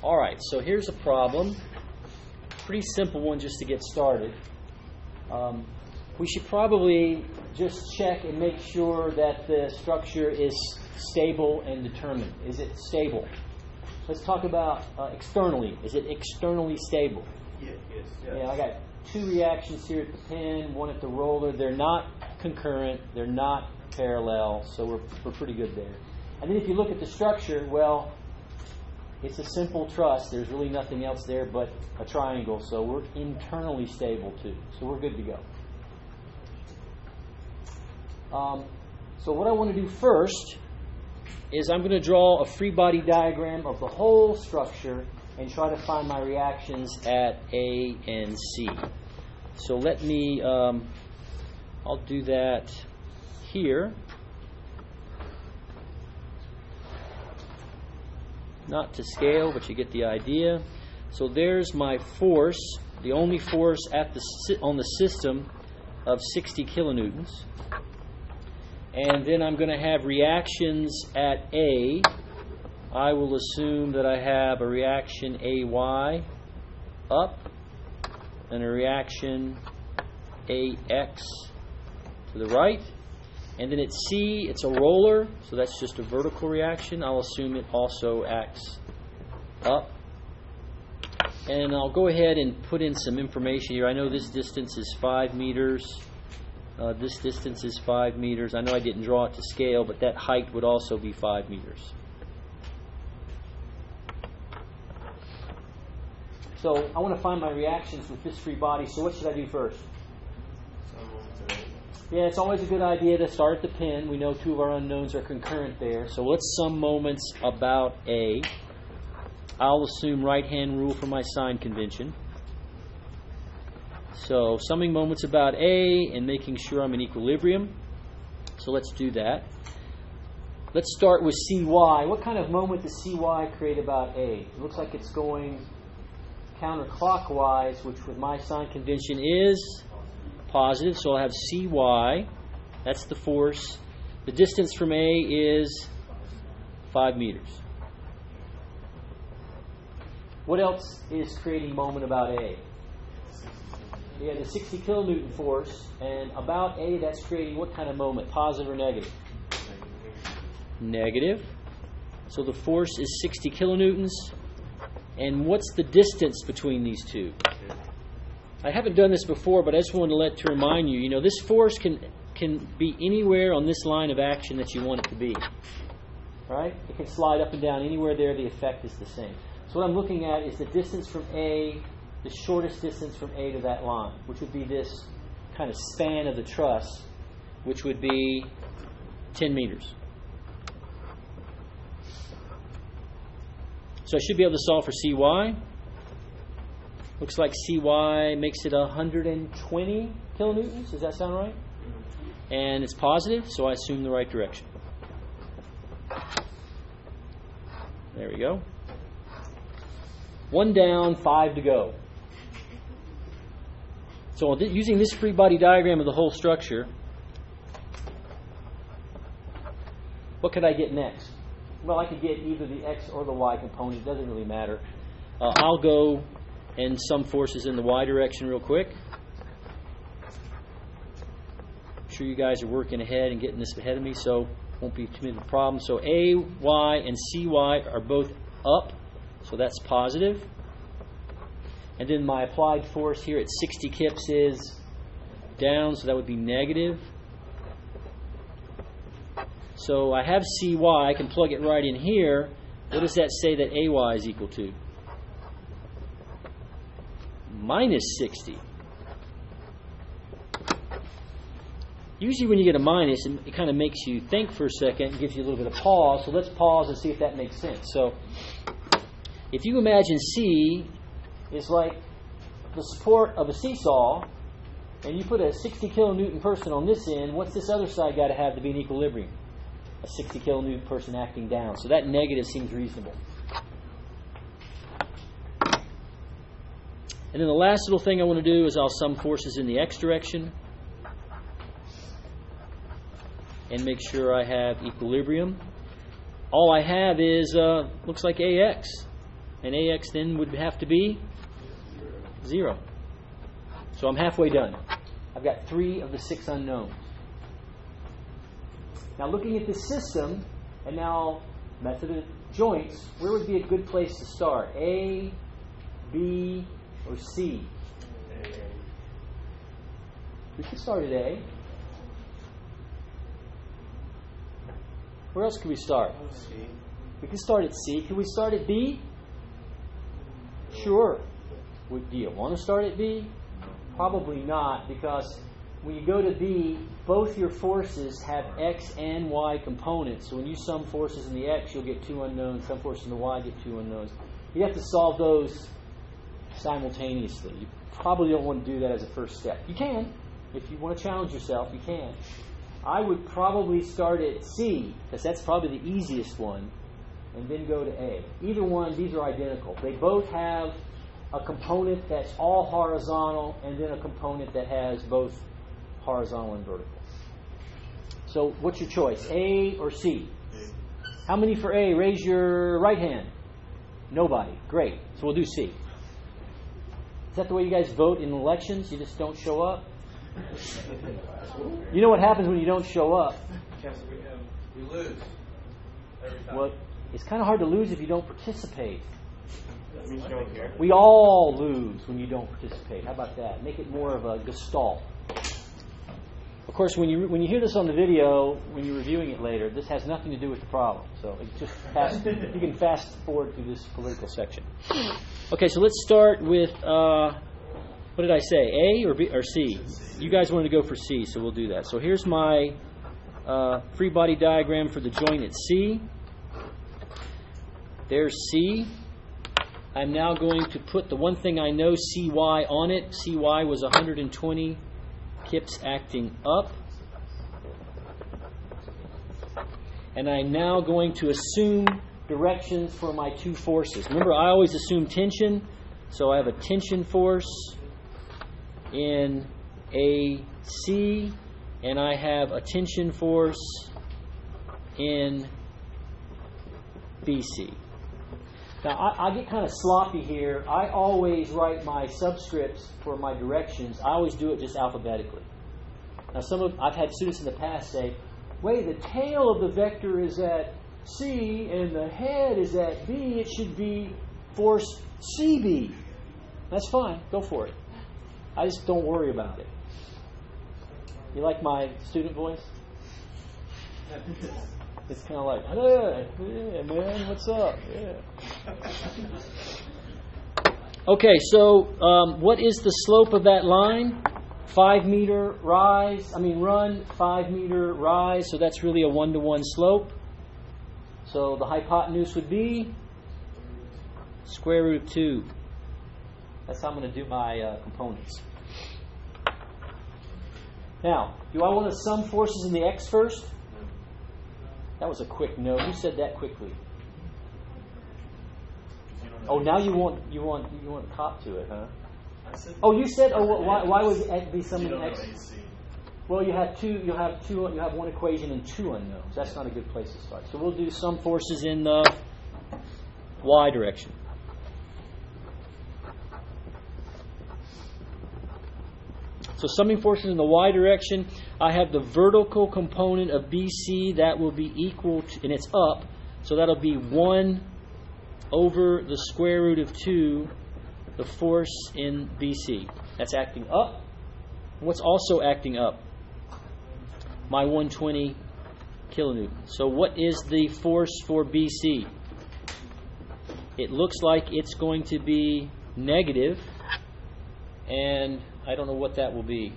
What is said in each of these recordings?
All right, so here's a problem. Pretty simple one just to get started. We should probably just check and make sure that the structure is stable and determined. Is it stable? Let's talk about externally. Is it externally stable? Yes. Yeah, I got two reactions here at the pin, one at the roller. They're not concurrent. They're not parallel, so we're pretty good there. And then if you look at the structure, well, it's a simple truss. There's really nothing else there but a triangle, so we're internally stable too. So we're good to go. So what I want to do first is I'm going to draw a free body diagram of the whole structure and try to find my reactions at A and C. So let me, I'll do that here. Not to scale, but you get the idea. So there's my force, the only force at on the system of 60 kilonewtons. And then I'm going to have reactions at A. I will assume that I have a reaction AY up and a reaction AX to the right. And then at C, it's a roller, so that's just a vertical reaction. I'll assume it also acts up. And I'll go ahead and put in some information here. I know this distance is 5 meters. This distance is 5 meters. I know I didn't draw it to scale, but that height would also be 5 meters. So I want to find my reactions with this free body. So what should I do first? Yeah, it's always a good idea to start at the pin. We know two of our unknowns are concurrent there. So let's sum moments about A. I'll assume right-hand rule for my sign convention. So summing moments about A and making sure I'm in equilibrium. So let's do that. Let's start with CY. What kind of moment does CY create about A? It looks like it's going counterclockwise, which with my sign convention is positive. So I'll have CY. That's the force. The distance from A is 5 meters. What else is creating moment about A? Yeah, the 60 kilonewton force, and about A, that's creating what kind of moment? Positive or negative? Negative. So the force is 60 kilonewtons. And what's the distance between these two? I haven't done this before, but I just wanted to remind you, this force can be anywhere on this line of action that you want it to be. Right? It can slide up and down anywhere there. The effect is the same. So what I'm looking at is the distance from A, the shortest distance from A to that line, which would be this kind of span of the truss, which would be 10 meters. So I should be able to solve for CY. Looks like CY makes it 120 kilonewtons. Does that sound right? And it's positive, so I assume the right direction. There we go. 1 down, 5 to go. So using this free body diagram of the whole structure, what could I get next? Well, I could get either the X or the Y component. It doesn't really matter. I'll go and sum forces in the Y direction real quick. I'm sure you guys are working ahead and getting this ahead of me, so won't be too many problems. So A, Y, and CY are both up, so that's positive. And then my applied force here at 60 kips is down, so that would be negative. So I have CY, I can plug it right in here. What does that say that AY is equal to? Minus 60. Usually when you get a minus, it kind of makes you think for a second, gives you a little bit of pause. So let's pause and see if that makes sense. So if you imagine C is like the support of a seesaw, and you put a 60 kilonewton person on this end, what's this other side got to have to be in equilibrium? A 60 kilonewton person acting down. So that negative seems reasonable. And then the last little thing I want to do is I'll sum forces in the X direction and make sure I have equilibrium. All I have is, looks like AX. And AX then would have to be 0. So I'm halfway done. I've got 3 of the 6 unknowns. Now looking at this system, and now method of joints, where would be a good place to start? A, B, or C? We could start at A. Where else could we start? C. We could start at C. Could we start at B? Sure. Do you want to start at B? Probably not, because when you go to B, both your forces have X and Y components. So when you sum forces in the X, you'll get 2 unknowns. Sum forces in the Y, get 2 unknowns. You have to solve those simultaneously. You probably don't want to do that as a first step. You can. If you want to challenge yourself, you can. I would probably start at C, because that's probably the easiest one, and then go to A. Either one, these are identical. They both have a component that's all horizontal, and then a component that has both horizontal and vertical. So what's your choice, A or C? How many for A? Raise your right hand. Nobody. Great. So we'll do C. Is that the way you guys vote in elections? You just don't show up? You know what happens when you don't show up? We lose every time. Well, it's kind of hard to lose if you don't participate. That means you don't care. We all lose when you don't participate. How about that? Make it more of a gestalt. Of course, when you hear this on the video, when you're reviewing it later, this has nothing to do with the problem. So it just you can fast forward through this political section. Okay, so let's start with, what did I say, A or B or C? You guys wanted to go for C, so we'll do that. So here's my free body diagram for the joint at C. There's C. I'm now going to put the one thing I know, CY, on it. CY was 120 kips acting up. And I'm now going to assume directions for my 2 forces. Remember, I always assume tension. So I have a tension force in AC, and I have a tension force in BC. Now, I get kind of sloppy here. I always write my subscripts for my directions. I always do it just alphabetically. Now, I've had students in the past say, wait, the tail of the vector is at C and the head is at B. It should be force CB. That's fine. Go for it. I just don't worry about it. You like my student voice? It's kind of like, hey, man, what's up? Yeah. Okay, so what is the slope of that line? 5 meter run, 5 meter rise. So that's really a 1-to-1 slope. So the hypotenuse would be square root of 2. That's how I'm going to do my components. Now, do I want to sum forces in the X first? That was a quick no. Who said that quickly? Oh, now you want to cop to it, huh? Oh, you said. Oh, why would it be sum in X? Well, you have two. You have one equation and 2 unknowns. That's not a good place to start. So we'll do sum forces in the Y direction. So summing forces in the Y direction, I have the vertical component of BC that will be equal to, and it's up, so that'll be 1 over the square root of 2, the force in BC. That's acting up. What's also acting up? My 120 kilonewtons. So what is the force for BC? It looks like it's going to be negative, and I don't know what that will be.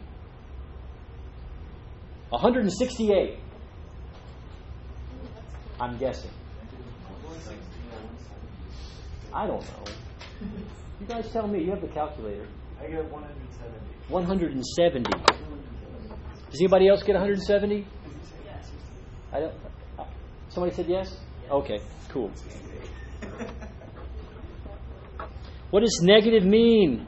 168. I'm guessing. I don't know. You guys tell me. You have the calculator. I get 170. 170. Does anybody else get 170? Yes. I don't. Somebody said yes? Okay, cool. What does negative mean?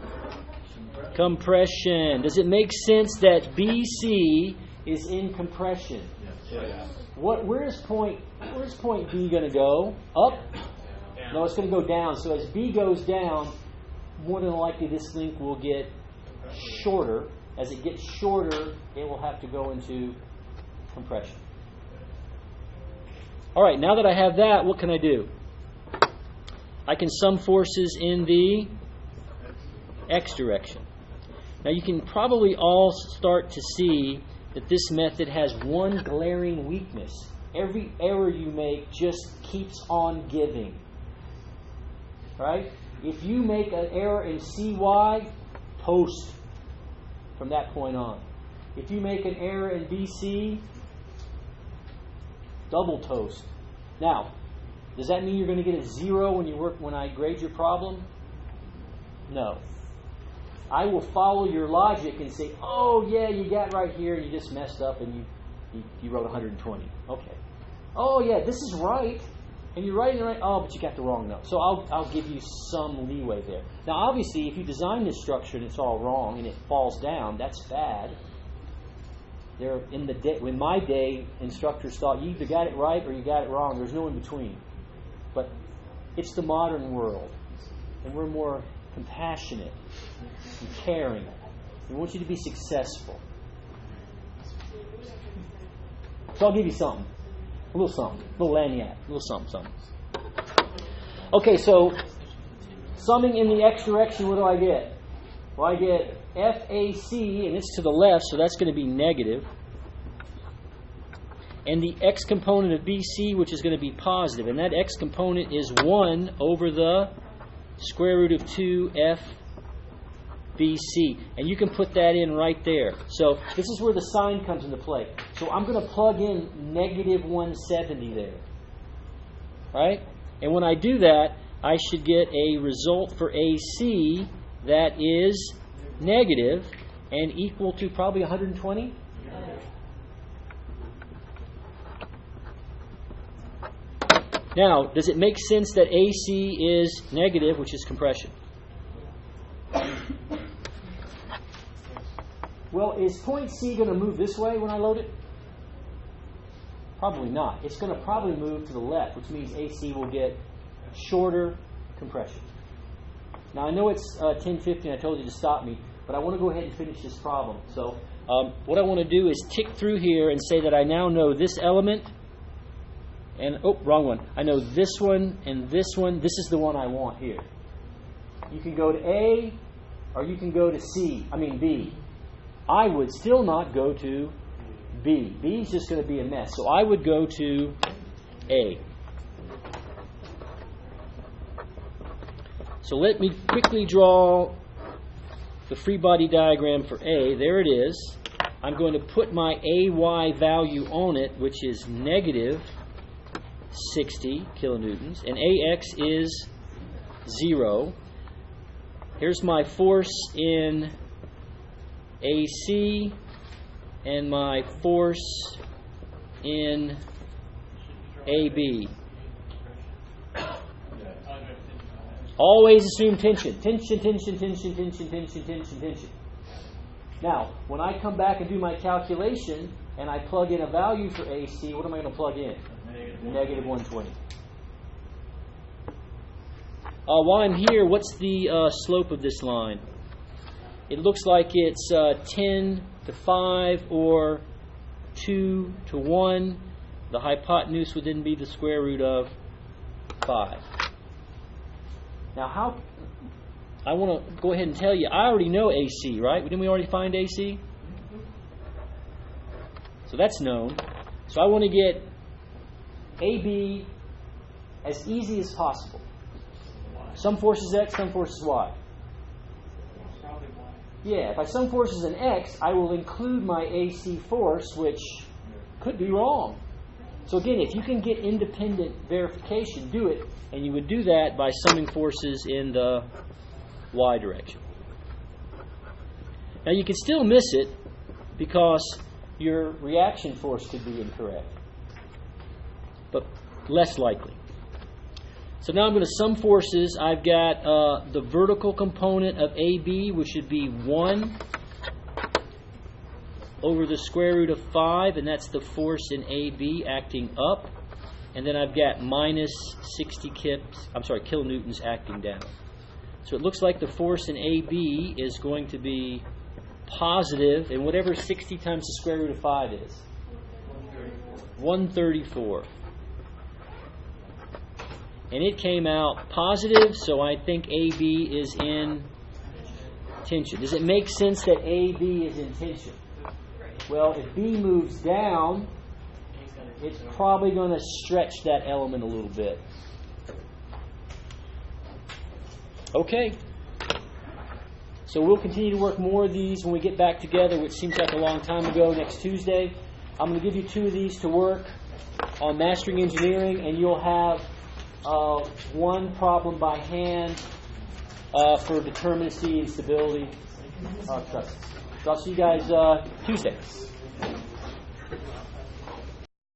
Compression. Does it make sense that BC is in compression? Yes. Where's point B going to go? Up? No, it's going to go down. So as B goes down, more than likely this link will get shorter. As it gets shorter, it will have to go into compression. All right, now that I have that, what can I do? I can sum forces in the X direction. Now you can probably all start to see that this method has one glaring weakness. Every error you make just keeps on giving. Right? If you make an error in CY, toast from that point on. If you make an error in BC, double toast. Now, does that mean you're going to get a 0 when I grade your problem? No. I will follow your logic and say, oh yeah, you got right here, you just messed up and you wrote 120. Okay. Oh yeah, this is right. And you're writing it right. Oh, but you got the wrong note. So I'll give you some leeway there. Now, obviously, if you design this structure and it's all wrong and it falls down, that's bad. In my day, instructors thought you either got it right or you got it wrong. There's no in between. But it's the modern world, and we're more compassionate and caring. We want you to be successful. So I'll give you something. A little something. A little lagniappe. A little something. Okay, so summing in the X direction, what do I get? Well, I get FAC, and it's to the left, so that's going to be negative. And the X component of BC, which is going to be positive. And that X component is 1 over the square root of 2 FBC. And you can put that in right there. So this is where the sign comes into play. So I'm going to plug in negative 170 there. Right? And when I do that, I should get a result for AC that is negative and equal to probably 120. Now, does it make sense that AC is negative, which is compression? Well, is point C going to move this way when I load it? Probably not. It's going to probably move to the left, which means AC will get shorter compression. Now, I know it's 10:50 and I told you to stop me, but I want to go ahead and finish this problem. So what I want to do is tick through here and say that I now know this element. And, oh, wrong one. I know this one and this one. This is the one I want here. You can go to A or you can go to B. I would still not go to B. B is just going to be a mess. So I would go to A. So let me quickly draw the free body diagram for A. There it is. I'm going to put my AY value on it, which is negative 60 kilonewtons, and AX is 0. Here's my force in AC and my force in AB. Always assume tension. Tension, tension, tension, tension, tension, tension, tension. Now, when I come back and do my calculation and I plug in a value for AC, what am I going to plug in? Negative 120. While I'm here, what's the slope of this line? It looks like it's 10 to 5 or 2 to 1. The hypotenuse would then be the square root of 5. Now, I want to go ahead and tell you, I already know AC, right? Didn't we already find AC? So that's known. So I want to get AB as easy as possible. Some force is X, some force is Y. Yeah, if I sum forces in X, I will include my AC force, which could be wrong. So again, if you can get independent verification, do it. And you would do that by summing forces in the Y direction. Now you can still miss it because your reaction force could be incorrect, but less likely. So now I'm going to sum forces. I've got the vertical component of AB, which should be 1 over the square root of 5, and that's the force in AB acting up. and then I've got minus 60 kilonewtons acting down. So it looks like the force in AB is going to be positive, and whatever 60 times the square root of 5 is. 134. And it came out positive, so I think AB is in tension. Does it make sense that AB is in tension? Well, if B moves down, it's probably going to stretch that element a little bit. Okay. So we'll continue to work more of these when we get back together, which seems like a long time ago, next Tuesday. I'm going to give you 2 of these to work on Mastering Engineering, and you'll have one problem by hand for determinacy and stability. So I'll see you guys Tuesday.